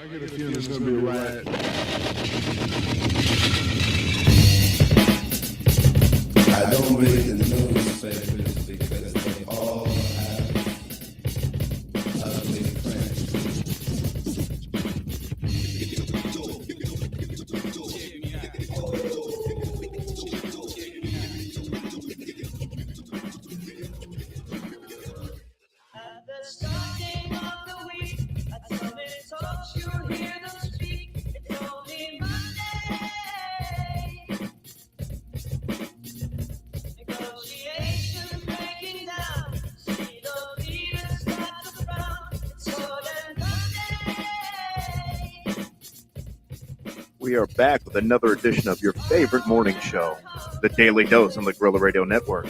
I get a feeling it's going to be a riot. I don't read the newspapers because they all have ugly print. At the starting of the week, at Sunday talks, you'll hear them speak. It's only Monday. Negotiations breaking down. See the leaders start to frown. It's more than Monday. We are back with another edition of your favorite morning show, The Daily Dose on the Gorilla Radio Network.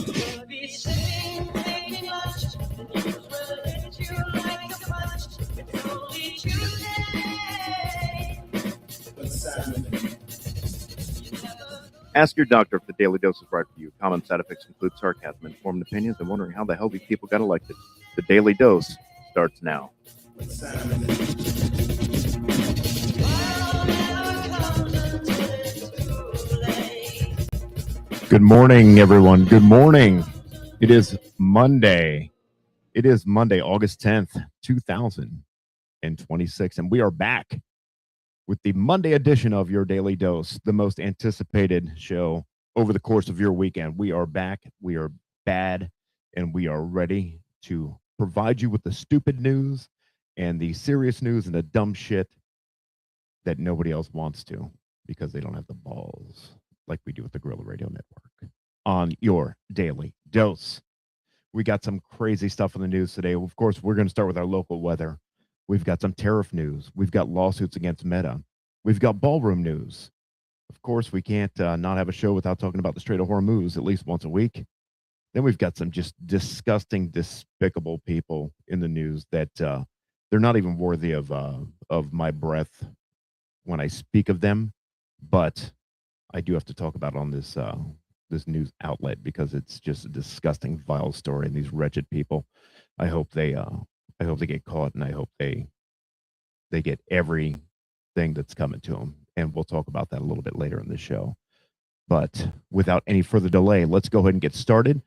You'll be sitting, taking lunch. The news will hit you like a punch. It's only Tuesday. What's happening? Ask your doctor if the Daily Dose is right for you. Common side effects include sarcasm, informed opinions, and wondering how the hell these people got elected. The Daily Dose starts now. What's happening? Tomorrow never comes until it's too late. Good morning, everyone. Good morning. It is Monday. It is Monday, August 10th, 2026, and we are back with the Monday edition of your Daily Dose, the most anticipated show over the course of your weekend. We are back. We are bad, and we are ready to provide you with the stupid news and the serious news and the dumb shit that nobody else wants to because they don't have the balls like we do with the Gorilla Radio Network on your Daily Dose. We got some crazy stuff in the news today. Of course, we're going to start with our local weather. We've got some tariff news. We've got lawsuits against Meta. We've got ballroom news. Of course, we can't not have a show without talking about the Strait of Hormuz at least once a week. Then we've got some just disgusting, despicable people in the news that they're not even worthy of my breath when I speak of them. But I do have to talk about it on this this news outlet because it's just a disgusting, vile story. And these wretched people, I hope they get caught, and I hope they get everything that's coming to them. And we'll talk about that a little bit later in the show. But without any further delay, let's go ahead and get started.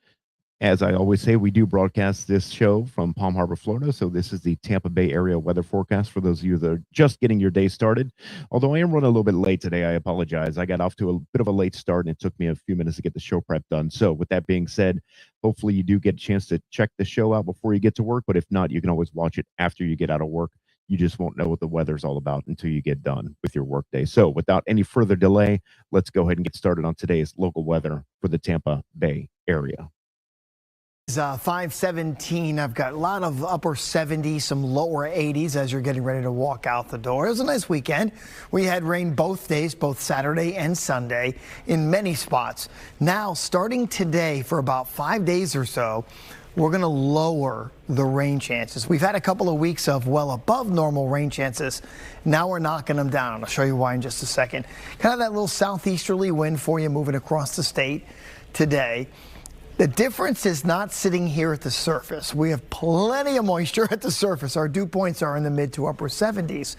As I always say, we do broadcast this show from Palm Harbor, Florida. So this is the Tampa Bay area weather forecast for those of you that are just getting your day started. Although I am running a little bit late today, I apologize. I got off to a bit of a late start, and it took me a few minutes to get the show prep done. So with that being said, hopefully you do get a chance to check the show out before you get to work. But if not, you can always watch it after you get out of work. You just won't know what the weather's all about until you get done with your workday. So without any further delay, let's go ahead and get started on today's local weather for the Tampa Bay area. It's 517. I've got a lot of upper 70s, some lower 80s as you're getting ready to walk out the door. It was a nice weekend. We had rain both days, both Saturday and Sunday, in many spots. Now, starting today for about 5 days or so, we're going to lower the rain chances. We've had a couple of weeks of well above normal rain chances. Now we're knocking them down. I'll show you why in just a second. Kind of that little southeasterly wind for you moving across the state today. The difference is not sitting here at the surface. We have plenty of moisture at the surface. Our dew points are in the mid to upper 70s.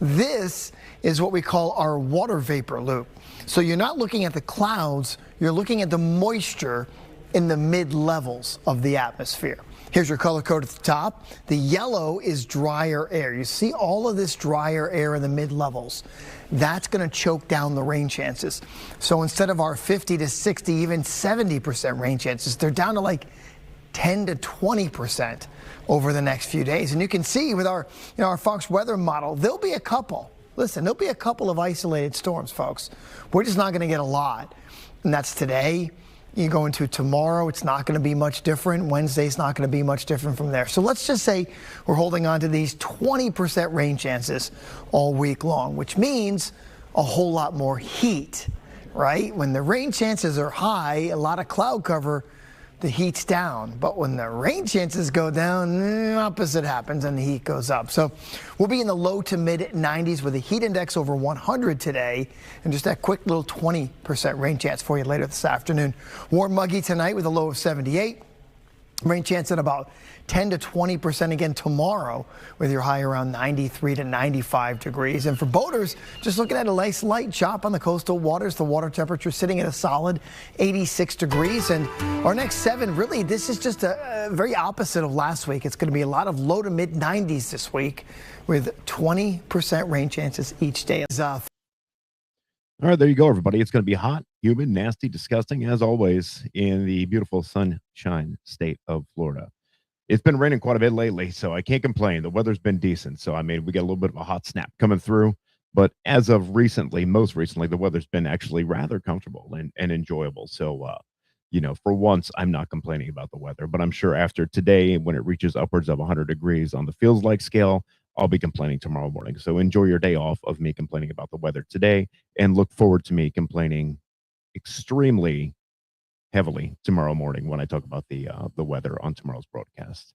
This is what we call our water vapor loop. So you're not looking at the clouds, you're looking at the moisture in the mid levels of the atmosphere. Here's your color code at the top. The yellow is drier air. You see all of this drier air in the mid levels. That's going to choke down the rain chances. So instead of our 50 to 60, even 70% rain chances, they're down to like 10 to 20% over the next few days. And you can see with our, our Fox weather model, there'll be a couple. Listen, there'll be a couple of isolated storms, folks. We're just not going to get a lot. And that's today. You go into tomorrow, it's not going to be much different. Wednesday's not going to be much different from there. So let's just say we're holding on to these 20% rain chances all week long, which means a whole lot more heat, right? When the rain chances are high, a lot of cloud cover, the heat's down. But when the rain chances go down, the opposite happens and the heat goes up. So we'll be in the low to mid 90s with a heat index over 100 today, and just that quick little 20% rain chance for you later this afternoon. Warm, muggy tonight with a low of 78. Rain chance at about 10 to 20% again tomorrow, with your high around 93 to 95 degrees. And for boaters, just looking at a nice light chop on the coastal waters. The water temperature sitting at a solid 86 degrees. And our next 7, really, this is just a very opposite of last week. It's going to be a lot of low to mid 90s this week, with 20% rain chances each day. All right, there you go, everybody. It's going to be hot, humid, nasty, disgusting, as always, in the beautiful sunshine state of Florida. It's been raining quite a bit lately, so I can't complain. The weather's been decent. So, I mean, we got a little bit of a hot snap coming through. But as of recently, most recently, the weather's been actually rather comfortable and enjoyable. So, for once, I'm not complaining about the weather. But I'm sure after today, when it reaches upwards of 100 degrees on the feels like scale, I'll be complaining tomorrow morning. So enjoy your day off of me complaining about the weather today, and look forward to me complaining extremely heavily tomorrow morning when I talk about the weather on tomorrow's broadcast.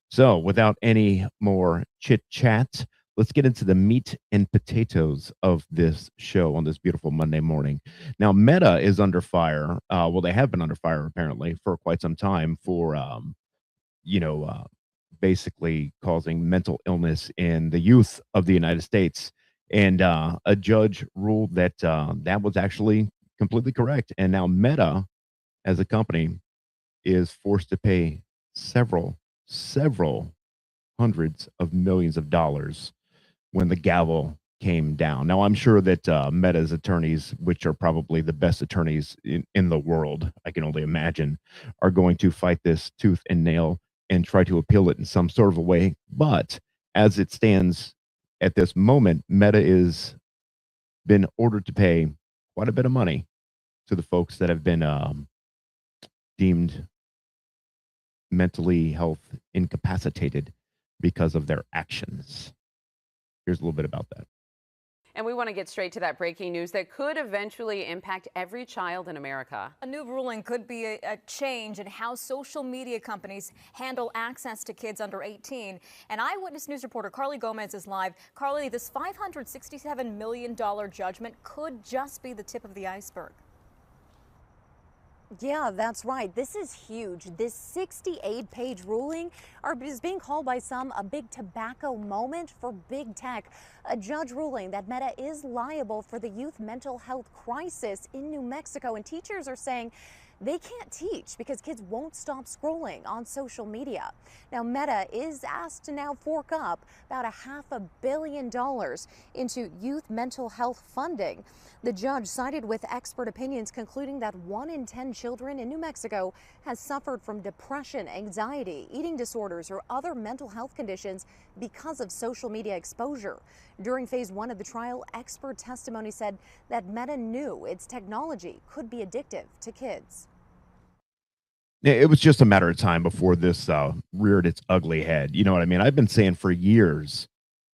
So without any more chit chat, let's get into the meat and potatoes of this show on this beautiful Monday morning. Now, Meta is under fire. Well, they have been under fire apparently for quite some time for basically causing mental illness in the youth of the United States. And a judge ruled that that was actually completely correct. And now Meta, as a company, is forced to pay several hundreds of millions of dollars when the gavel came down. Now, I'm sure that Meta's attorneys, which are probably the best attorneys in the world, I can only imagine, are going to fight this tooth and nail and try to appeal it in some sort of a way. But as it stands at this moment, Meta is been ordered to pay quite a bit of money to the folks that have been deemed mentally health incapacitated because of their actions. Here's a little bit about that. And we want to get straight to that breaking news that could eventually impact every child in America. A new ruling could be a change in how social media companies handle access to kids under 18. And Eyewitness News reporter Carly Gomez is live. Carly, this $567 million judgment could just be the tip of the iceberg. Yeah, that's right. This is huge. This 68-page ruling is being called by some a big tobacco moment for big tech. A judge ruling that Meta is liable for the youth mental health crisis in New Mexico, and teachers are saying they can't teach because kids won't stop scrolling on social media. Now, Meta is asked to now fork up about $500 million into youth mental health funding. The judge sided with expert opinions, concluding that 1 in 10 children in New Mexico has suffered from depression, anxiety, eating disorders, or other mental health conditions because of social media exposure. During phase 1 of the trial, expert testimony said that Meta knew its technology could be addictive to kids. It was just a matter of time before this reared its ugly head. You know what I mean? I've been saying for years,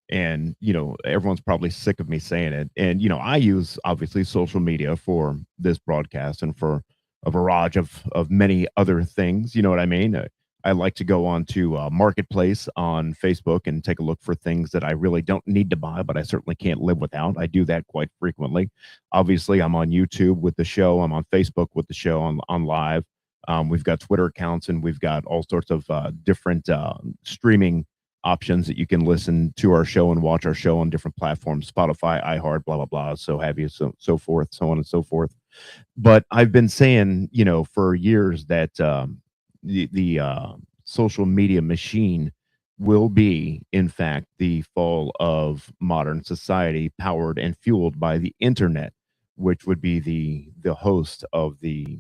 and, everyone's probably sick of me saying it. And, I use, obviously, social media for this broadcast and for a barrage of many other things. You know what I mean? I like to go on to Marketplace on Facebook and take a look for things that I really don't need to buy, but I certainly can't live without. I do that quite frequently. Obviously, I'm on YouTube with the show. I'm on Facebook with the show on live. We've got Twitter accounts, and we've got all sorts of different streaming options that you can listen to our show and watch our show on different platforms, Spotify, iHeart, blah, blah, blah, so have you, so forth, so on and so forth. But I've been saying, for years that the social media machine will be, in fact, the fall of modern society, powered and fueled by the internet, which would be the host of the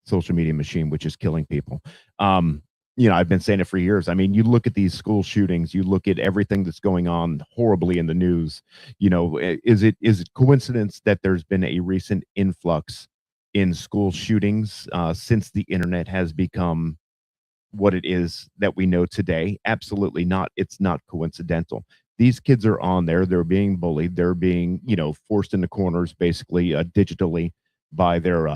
social media machine, which is killing people. I've been saying it for years. I mean, you look at these school shootings, you look at everything that's going on horribly in the news. Is it coincidence that there's been a recent influx in school shootings since the internet has become what it is that we know today? Absolutely not. It's not coincidental. These kids are on there. They're being bullied. They're being, forced into corners, basically digitally by their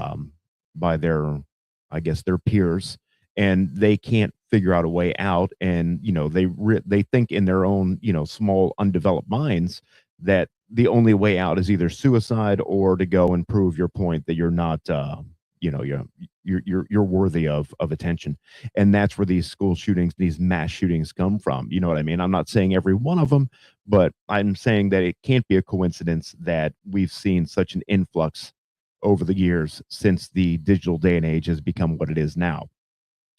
I guess, their peers, and they can't figure out a way out. And, they think in their own, small undeveloped minds that the only way out is either suicide or to go and prove your point that you're not you know, you're worthy of attention. And that's where these school shootings, these mass shootings come from. You know what I mean? I'm not saying every one of them, but I'm saying that it can't be a coincidence that we've seen such an influx over the years since the digital day and age has become what it is now.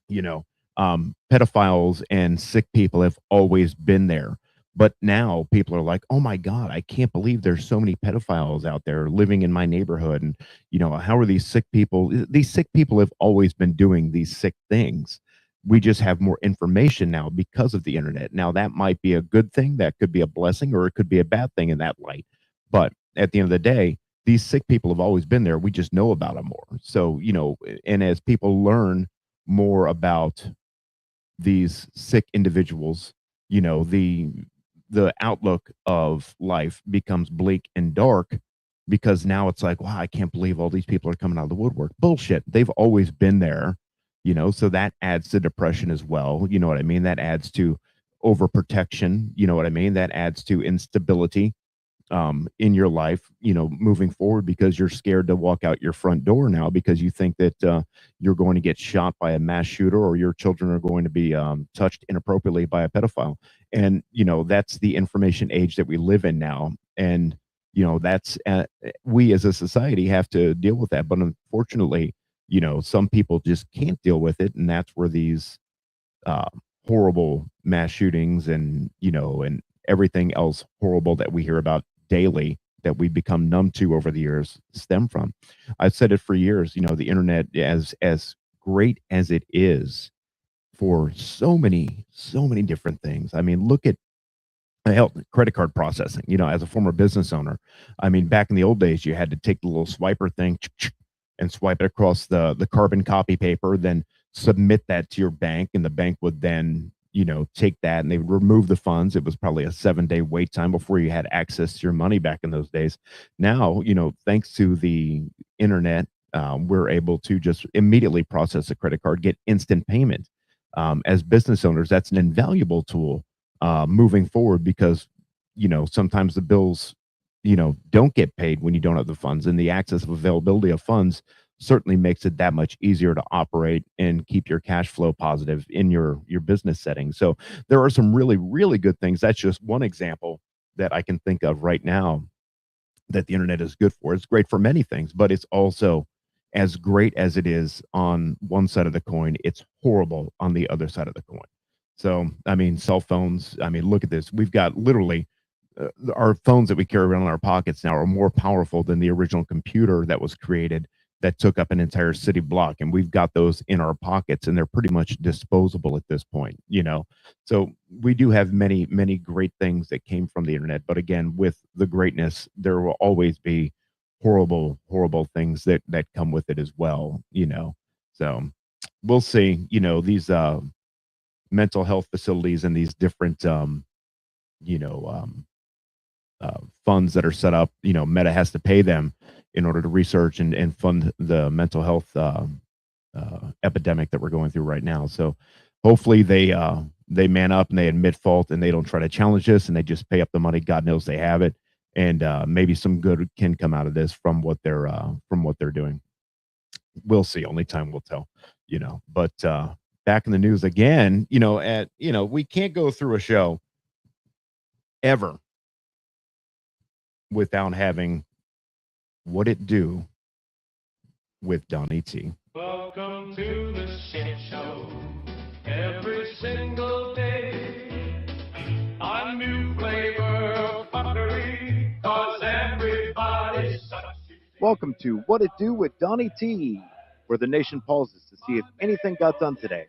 You know, pedophiles and sick people have always been there, but now people are like, oh my god, I can't believe there's so many pedophiles out there living in my neighborhood. And you know, how are these sick people, these sick people have always been doing these sick things. We just have more information now because of the internet. Now that might be a good thing, that could be a blessing, or it could be a bad thing in that light. But at the end of the day, these sick people have always been there, we just know about them more. So you know, and as people learn more about these sick individuals, you know, the outlook of life becomes bleak and dark, because now it's like, wow, I can't believe all these people are coming out of the woodwork. Bullshit. They've always been there, you know, so that adds to depression as well. You know what I mean? That adds to overprotection. You know what I mean? That adds to instability in your life, you know, moving forward, because you're scared to walk out your front door now because you think that you're going to get shot by a mass shooter, or your children are going to be touched inappropriately by a pedophile. And you know, that's the information age that we live in now. And you know, that's we as a society have to deal with that. But unfortunately, you know, some people just can't deal with it, and that's where these uh, horrible mass shootings and you know, and everything else horrible that we hear about daily, that we become numb to over the years, stem from. I've said it for years, you know, the internet, as great as it is for so many different things. I mean, look at hell, credit card processing. You know, as a former business owner, I mean, back in the old days, you had to take the little swiper thing and swipe it across the carbon copy paper, then submit that to your bank, and the bank would then, you know, take that and they would remove the funds. It was probably a 7-day wait time before you had access to your money back in those days. Now, you know, thanks to the internet, we're able to just immediately process a credit card, get instant payment. As business owners, that's an invaluable tool moving forward, because you know, sometimes the bills, you know, don't get paid when you don't have the funds, and the access of availability of funds certainly makes it that much easier to operate and keep your cash flow positive in your business setting. So there are some really good things. That's just one example that I can think of right now that the internet is good for. It's great for many things, but it's also, as great as it is on one side of the coin, it's horrible on the other side of the coin. So I mean, cell phones, I mean, look at this. We've got literally our phones that we carry around in our pockets now are more powerful than the original computer that was created, that took up an entire city block, and we've got those in our pockets, and they're pretty much disposable at this point, you know. So we do have many great things that came from the internet, but again, with the greatness, there will always be horrible things that come with it as well, you know. So we'll see. You know, these mental health facilities and these different you know, funds that are set up, you know, Meta has to pay them in order to research and fund the mental health epidemic that we're going through right now. So hopefully they man up and they admit fault, and they don't try to challenge this, and they just pay up the money. God knows they have it, and maybe some good can come out of this from what they're doing. We'll see. Only time will tell, you know. But back in the news again, you know, we can't go through a show ever without having What It Do with Donnie T. Welcome to the shit show. Every single day, a new flavor of fuckery, 'cause everybody's such. Welcome to What It Do with Donnie T, where the nation pauses to see if anything got done today,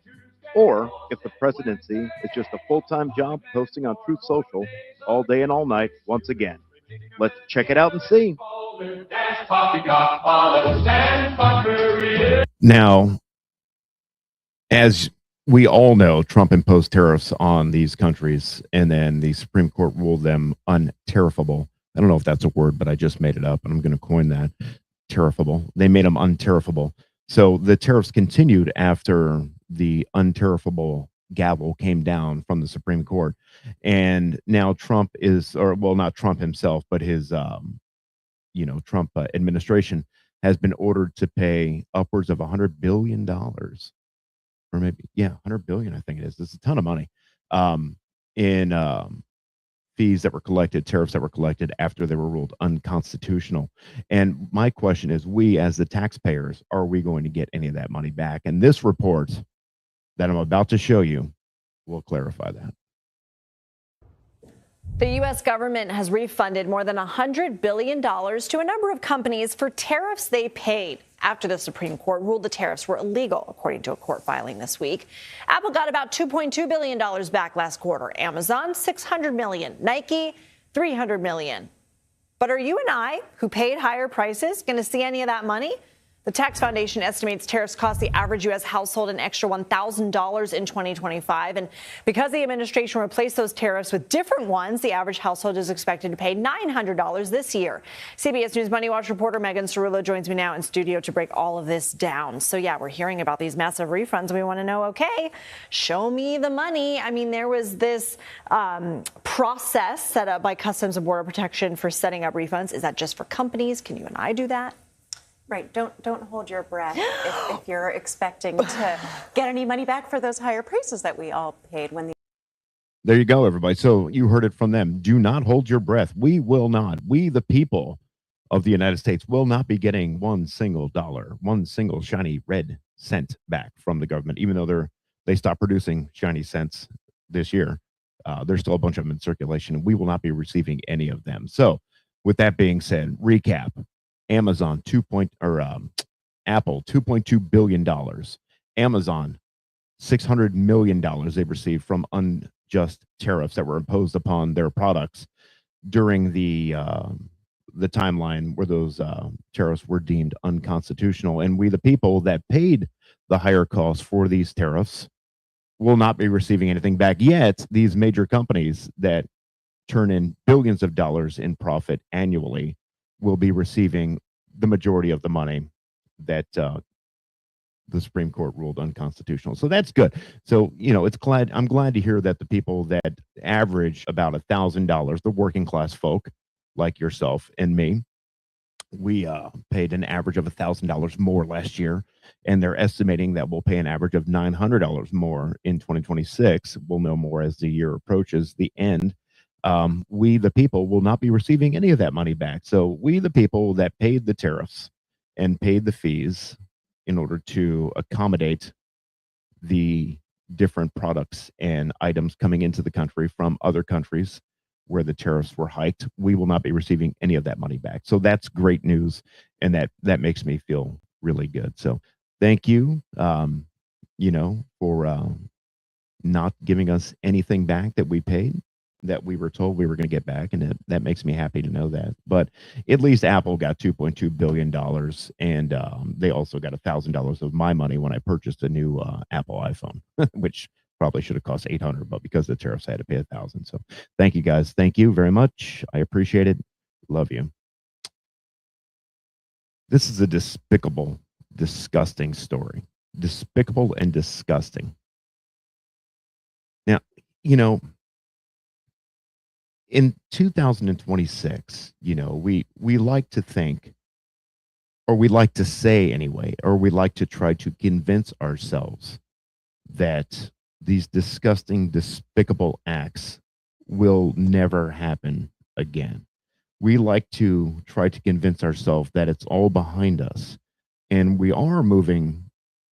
or if the presidency is just a full-time job posting on Truth Social all day and all night once again. Let's check it out and see. Now, as we all know, Trump imposed tariffs on these countries, and then the Supreme Court ruled them untariffable. I don't know if that's a word, but I just made it up, and I'm going to coin that. Tariffable. They made them untariffable. So the tariffs continued after the untariffable gavel came down from the Supreme Court. And now Trump is, or well, not Trump himself, but his, you know, Trump administration has been ordered to pay upwards of $100 billion, or maybe, yeah, 100 billion, I think it is. It's a ton of money in fees that were collected, tariffs that were collected after they were ruled unconstitutional. And my question is, we as the taxpayers, are we going to get any of that money back? And this report that I'm about to show you will clarify that. The U.S. government has refunded more than $100 billion to a number of companies for tariffs they paid after the Supreme Court ruled the tariffs were illegal, according to a court filing this week. Apple got about $2.2 billion back last quarter. Amazon, $600 million. Nike, $300 million. But are you and I, who paid higher prices, going to see any of that money? The Tax Foundation estimates tariffs cost the average U.S. household an extra $1,000 in 2025. And because the administration replaced those tariffs with different ones, the average household is expected to pay $900 this year. CBS News Money Watch reporter Megan Cerullo joins me now in studio to break all of this down. So, yeah, we're hearing about these massive refunds. We want to know, okay, show me the money. I mean, there was this process set up by Customs and Border Protection for setting up refunds. Is that just for companies? Can you and I do that? Right. Don't hold your breath if you're expecting to get any money back for those higher prices that we all paid when the. There you go, everybody. So you heard it from them. Do not hold your breath. We will not. We, the people of the United States, will not be getting one single dollar, one single shiny red cent back from the government, even though they stopped producing shiny cents this year. There's still a bunch of them in circulation, and we will not be receiving any of them. So with that being said, recap. Amazon Apple $2.2 billion. Amazon $600 million they received from unjust tariffs that were imposed upon their products during the timeline where those tariffs were deemed unconstitutional. And we, the people that paid the higher costs for these tariffs, will not be receiving anything back. Yet these major companies that turn in billions of dollars in profit annually will be receiving the majority of the money that the Supreme Court ruled unconstitutional. So that's good. So, I'm glad to hear that the people that average about $1,000, the working class folk like yourself and me, we paid an average of $1,000 more last year, and they're estimating that we'll pay an average of $900 more in 2026. We'll know more as the year approaches the end. We, the people, will not be receiving any of that money back. So we, the people that paid the tariffs and paid the fees in order to accommodate the different products and items coming into the country from other countries where the tariffs were hiked, we will not be receiving any of that money back. So that's great news, and that makes me feel really good. So thank you, for not giving us anything back that we paid, that we were told we were going to get back, and that makes me happy to know that. But at least Apple got $2.2 billion, and they also got $1,000 of my money when I purchased a new Apple iPhone, which probably should have cost $800, but because of the tariffs, I had to pay $1,000. So thank you, guys. Thank you very much. I appreciate it. Love you. This is a despicable, disgusting story. Despicable and disgusting. Now, in 2026, we like to think, or we like to say anyway, or we like to try to convince ourselves that these disgusting, despicable acts will never happen again. We like to try to convince ourselves that it's all behind us, and we are moving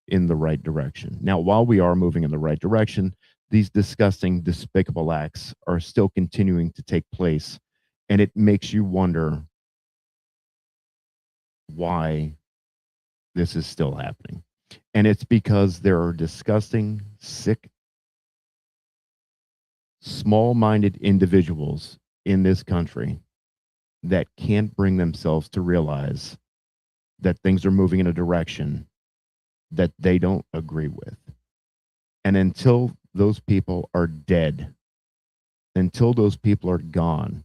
in the right direction. Now, while we are moving in the right direction, these disgusting, despicable acts are still continuing to take place, and it makes you wonder why this is still happening. And it's because there are disgusting, sick, small-minded individuals in this country that can't bring themselves to realize that things are moving in a direction that they don't agree with. And until those people are dead, until those people are gone,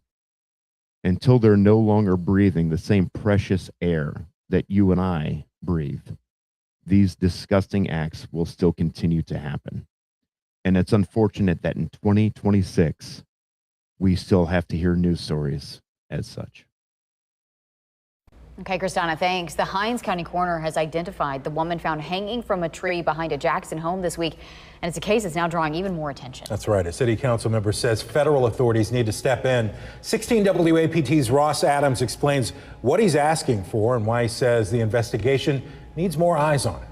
until they're no longer breathing the same precious air that you and I breathe, these disgusting acts will still continue to happen. And it's unfortunate that in 2026, we still have to hear news stories as such. Okay, Christina, thanks. The Hinds County coroner has identified the woman found hanging from a tree behind a Jackson home this week, and it's a case that's now drawing even more attention. That's right. A city council member says federal authorities need to step in. 16 WAPT's Ross Adams explains what he's asking for and why he says the investigation needs more eyes on it.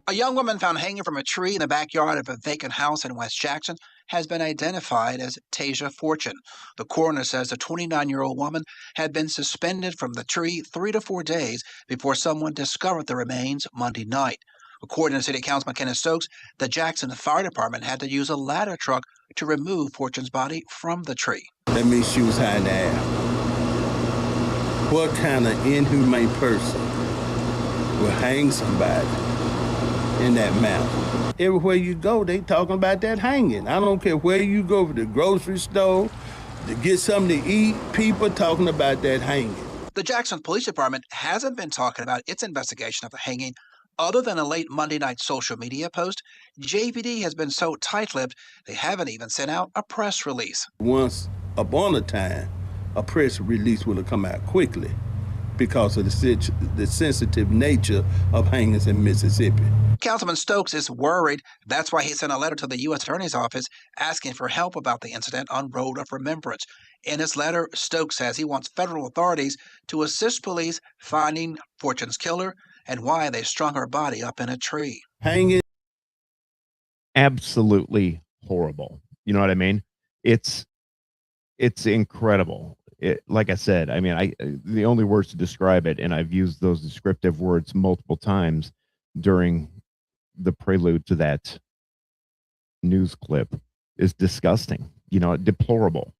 A young woman found hanging from a tree in the backyard of a vacant house in West Jackson has been identified as Tasia Fortune. The coroner says the 29-year-old woman had been suspended from the tree 3 to 4 days before someone discovered the remains Monday night. According to City Councilman Kenneth Stokes, the Jackson Fire Department had to use a ladder truck to remove Fortune's body from the tree. That means she was high in the air. What kind of inhumane person will hang somebody in that manner? Everywhere you go, they talking about that hanging. I don't care where you go, to the grocery store, to get something to eat, people talking about that hanging. The Jackson Police Department hasn't been talking about its investigation of the hanging other than a late Monday night social media post. JPD has been so tight-lipped, they haven't even sent out a press release. Once upon a time, a press release would have come out quickly because of the sensitive nature of hangings in Mississippi. Councilman Stokes is worried. That's why he sent a letter to the U.S. Attorney's Office asking for help about the incident on Road of Remembrance. In his letter, Stokes says he wants federal authorities to assist police finding Fortune's killer and why they strung her body up in a tree. Hanging. Absolutely horrible. You know what I mean? It's incredible. Like I said, I mean, the only words to describe it, and I've used those descriptive words multiple times during the prelude to that news clip, is disgusting. You know, deplorable.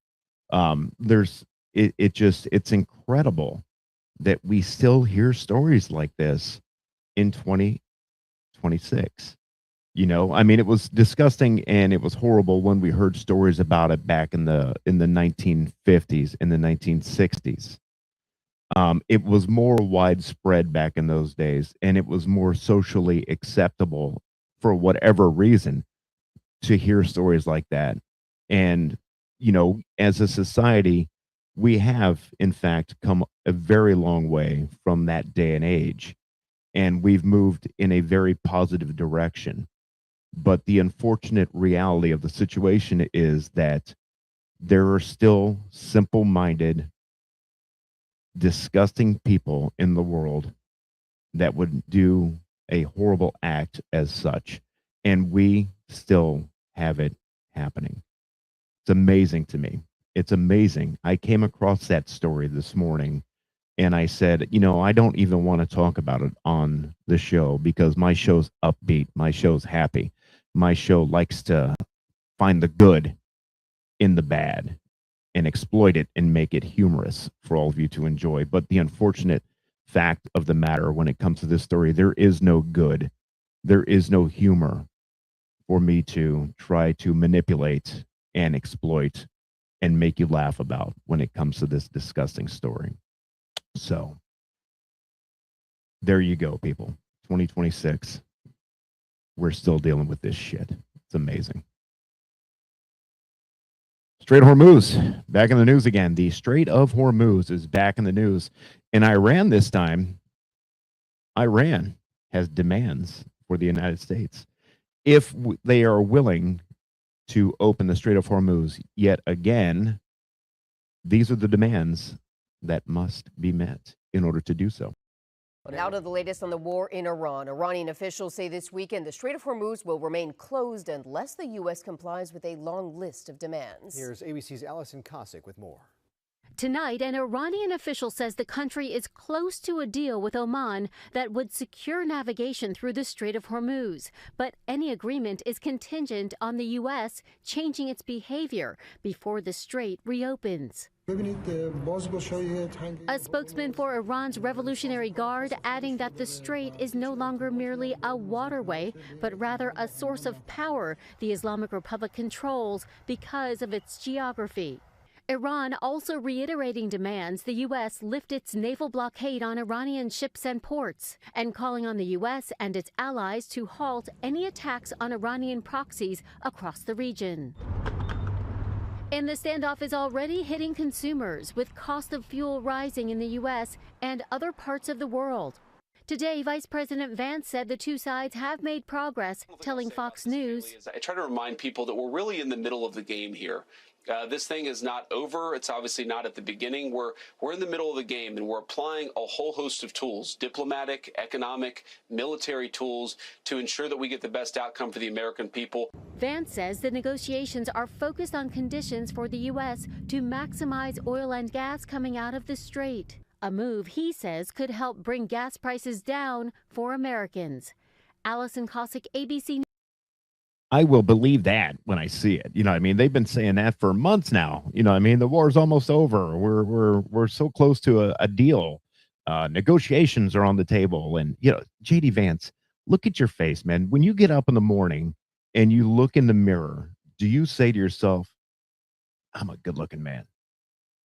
It's incredible that we still hear stories like this in 2026. You know, I mean, it was disgusting and it was horrible when we heard stories about it back in the 1950s, in the 1960s. It was more widespread back in those days, and it was more socially acceptable for whatever reason to hear stories like that. And, you know, as a society, we have, in fact, come a very long way from that day and age, and we've moved in a very positive direction. But the unfortunate reality of the situation is that there are still simple-minded, disgusting people in the world that would do a horrible act as such, and we still have it happening. It's amazing to me. It's amazing. I came across that story this morning, and I said, you know, I don't even want to talk about it on the show because my show's upbeat. My show's happy. My show likes to find the good in the bad and exploit it and make it humorous for all of you to enjoy. But the unfortunate fact of the matter when it comes to this story, there is no good. There is no humor for me to try to manipulate and exploit and make you laugh about when it comes to this disgusting story. So there you go, people. 2026. We're still dealing with this shit. It's amazing. Strait of Hormuz, back in the news again. The Strait of Hormuz is back in the news. And Iran this time, Iran has demands for the United States. If they are willing to open the Strait of Hormuz yet again, these are the demands that must be met in order to do so. Now to the latest on the war in Iran. Iranian officials say this weekend the Strait of Hormuz will remain closed unless the U.S. complies with a long list of demands. Here's ABC's Allison Cossack with more. Tonight, an Iranian official says the country is close to a deal with Oman that would secure navigation through the Strait of Hormuz. But any agreement is contingent on the U.S. changing its behavior before the strait reopens. A spokesman for Iran's Revolutionary Guard adding that the strait is no longer merely a waterway, but rather a source of power the Islamic Republic controls because of its geography. Iran also reiterating demands the U.S. lift its naval blockade on Iranian ships and ports, and calling on the U.S. and its allies to halt any attacks on Iranian proxies across the region. And the standoff is already hitting consumers, with cost of fuel rising in the U.S. and other parts of the world. Today, Vice President Vance said the two sides have made progress, telling Fox News. I try to remind people that we're really in the middle of the game here. This thing is not over. It's obviously not at the beginning. We're in the middle of the game, and we're applying a whole host of tools, diplomatic, economic, military tools, to ensure that we get the best outcome for the American people. Vance says the negotiations are focused on conditions for the U.S. to maximize oil and gas coming out of the strait. A move he says could help bring gas prices down for Americans. Allison Cossack, ABC. I will believe that when I see it. You know what I mean? They've been saying that for months now. You know what I mean? The war's almost over. We're so close to a deal. Negotiations are on the table. And, you know, JD Vance, look at your face, man. When you get up in the morning and you look in the mirror, do you say to yourself, I'm a good looking man?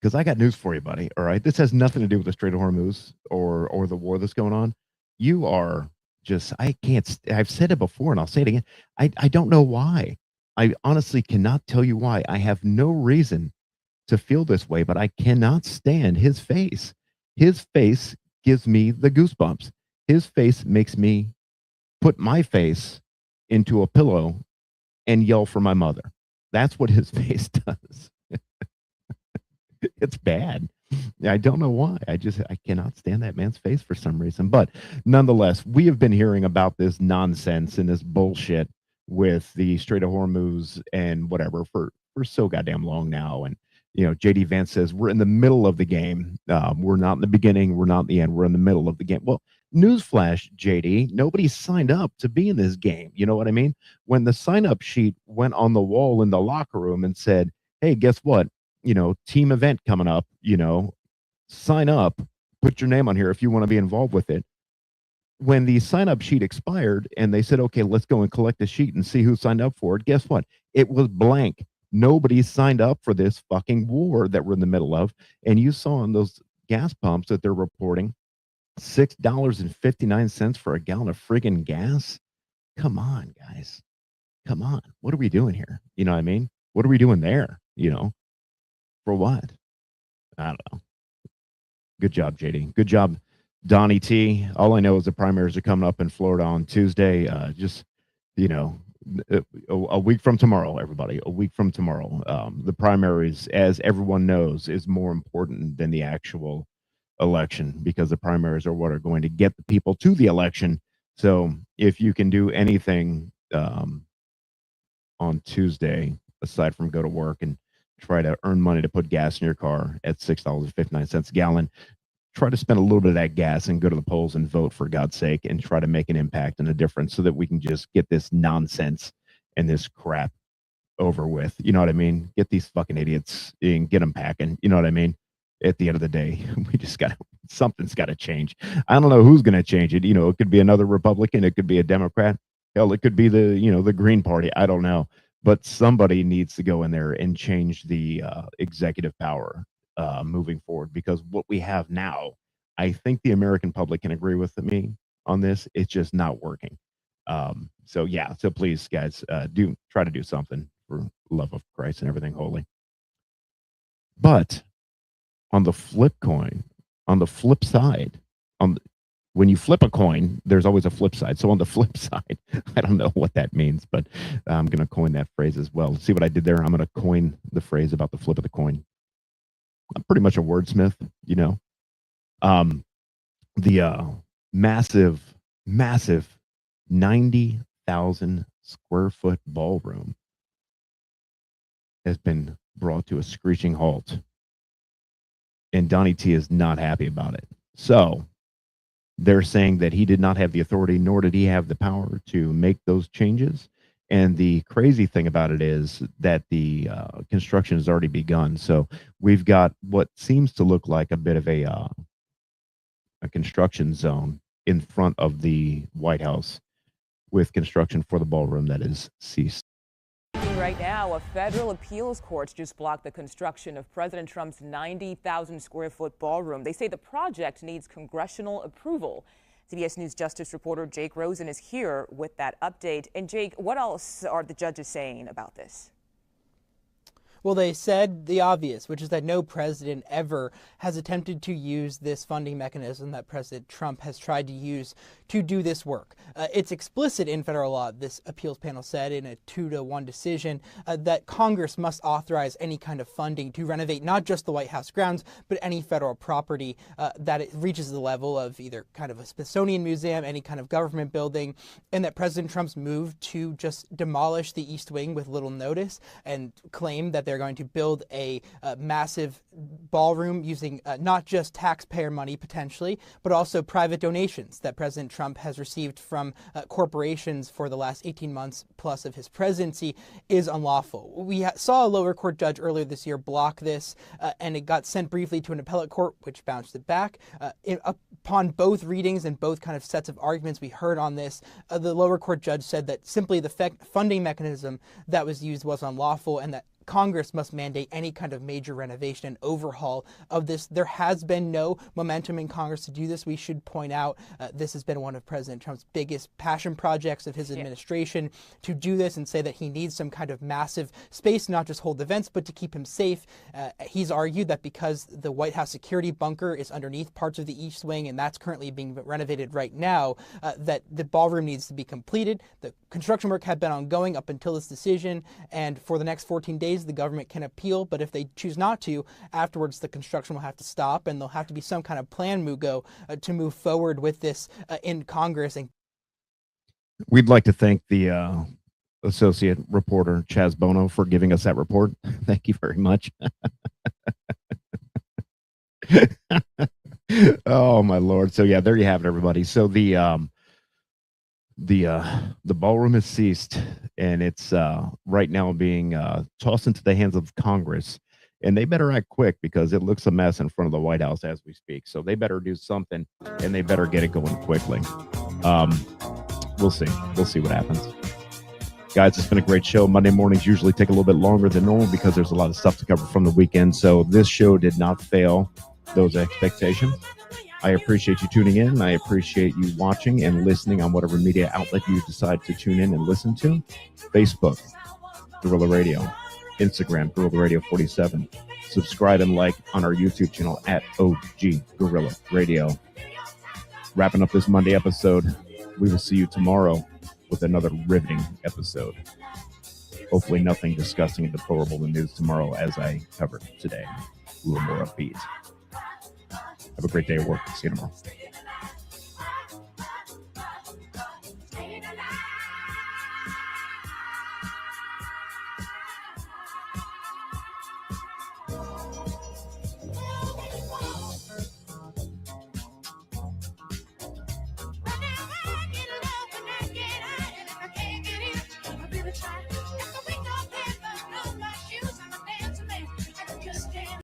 Because I got news for you, buddy. All right. This has nothing to do with the Strait of Hormuz or the war that's going on. You are just, I've said it before and I'll say it again. I don't know why. I honestly cannot tell you why. I have no reason to feel this way, but I cannot stand his face. His face gives me the goosebumps. His face makes me put my face into a pillow and yell for my mother. That's what his face does. It's bad. I don't know why. I cannot stand that man's face for some reason. But nonetheless, we have been hearing about this nonsense and this bullshit with the Strait of Hormuz and whatever for so goddamn long now. And, you know, JD Vance says we're in the middle of the game. We're not in the beginning. We're not in the end. We're in the middle of the game. Well, newsflash, JD, nobody signed up to be in this game. You know what I mean? When the sign-up sheet went on the wall in the locker room and said, hey, guess what? You know, team event coming up, you know, sign up, put your name on here if you want to be involved with it. When the sign up sheet expired and they said, okay, let's go and collect the sheet and see who signed up for it. Guess what? It was blank. Nobody signed up for this fucking war that we're in the middle of. And you saw on those gas pumps that they're reporting $6.59 for a gallon of friggin' gas. Come on, guys. Come on. What are we doing here? You know what I mean? What are we doing there? You know? For what? I don't know. Good job, JD. Good job, Donnie T. All I know is the primaries are coming up in Florida on Tuesday. Just, you know, a week from tomorrow, everybody. A week from tomorrow. The primaries, as everyone knows, is more important than the actual election because the primaries are what are going to get the people to the election. So if you can do anything on Tuesday, aside from go to work and try to earn money to put gas in your car at $6.59 a gallon, try to spend a little bit of that gas and go to the polls and vote, for God's sake, and try to make an impact and a difference so that we can just get this nonsense and this crap over with. You know what I mean? Get these fucking idiots and get them packing. You know what I mean? At the end of the day, we just something's got to change. I don't know who's going to change it. You know, it could be another Republican. It could be a Democrat. Hell, it could be the Green Party. I don't know. But somebody needs to go in there and change the executive power moving forward, because what we have now, I think the American public can agree with me on this. It's just not working. So please, guys, do try to do something for love of Christ and everything holy. But on the flip side, when you flip a coin, there's always a flip side. So on the flip side, I don't know what that means, but I'm going to coin that phrase as well. See what I did there? I'm going to coin the phrase about the flip of the coin. I'm pretty much a wordsmith, you know. The massive 90,000 square foot ballroom has been brought to a screeching halt. And Donnie T is not happy about it. So they're saying that he did not have the authority, nor did he have the power to make those changes. And the crazy thing about it is that the construction has already begun. So we've got what seems to look like a bit of a construction zone in front of the White House, with construction for the ballroom that is ceased. Right now, a federal appeals court just blocked the construction of President Trump's 90,000 square foot ballroom. They say the project needs congressional approval. CBS News Justice reporter Jake Rosen is here with that update. And Jake, what else are the judges saying about this? Well, they said the obvious, which is that no president ever has attempted to use this funding mechanism that President Trump has tried to use to do this work. It's explicit in federal law, this appeals panel said in a 2-1 decision, that Congress must authorize any kind of funding to renovate not just the White House grounds, but any federal property that it reaches the level of either kind of a Smithsonian museum, any kind of government building, and that President Trump's move to just demolish the East Wing with little notice and claim that they're going to build a massive ballroom using not just taxpayer money potentially, but also private donations that President Trump has received from corporations for the last 18 months plus of his presidency is unlawful. We saw a lower court judge earlier this year block this, and it got sent briefly to an appellate court, which bounced it back. Upon both readings and both kind of sets of arguments we heard on this, the lower court judge said that simply the funding mechanism that was used was unlawful and that Congress must mandate any kind of major renovation and overhaul of this. There has been no momentum in Congress to do this. We should point out this has been one of President Trump's biggest passion projects of his administration, to do this and say that he needs some kind of massive space, not just hold events, but to keep him safe. He's argued that because the White House security bunker is underneath parts of the East Wing, and that's currently being renovated right now, that the ballroom needs to be completed. The construction work had been ongoing up until this decision, and for the next 14 days, the government can appeal, but if they choose not to, afterwards the construction will have to stop, and there'll have to be some kind of plan, Mugo, to move forward with this in Congress. And we'd like to thank the associate reporter Chaz Bono for giving us that report. Thank you very much. Oh my Lord! So yeah, there you have it, everybody. So the ballroom has ceased, and it's right now being tossed into the hands of Congress, and they better act quick because it looks a mess in front of the White House as we speak. So they better do something, and they better get it going quickly. We'll see what happens, guys. It's been a great show. Monday mornings usually take a little bit longer than normal because there's a lot of stuff to cover from the weekend, so this show did not fail those expectations. I appreciate you tuning in. I appreciate you watching and listening on whatever media outlet you decide to tune in and listen to. Facebook, Guerrilla Radio. Instagram, Guerrilla Radio 47. Subscribe and like on our YouTube channel at OG Guerrilla Radio. Wrapping up this Monday episode, we will see you tomorrow with another riveting episode. Hopefully nothing disgusting and deplorable in the news tomorrow as I covered today. A little more upbeat. Have a great day at work. See you tomorrow.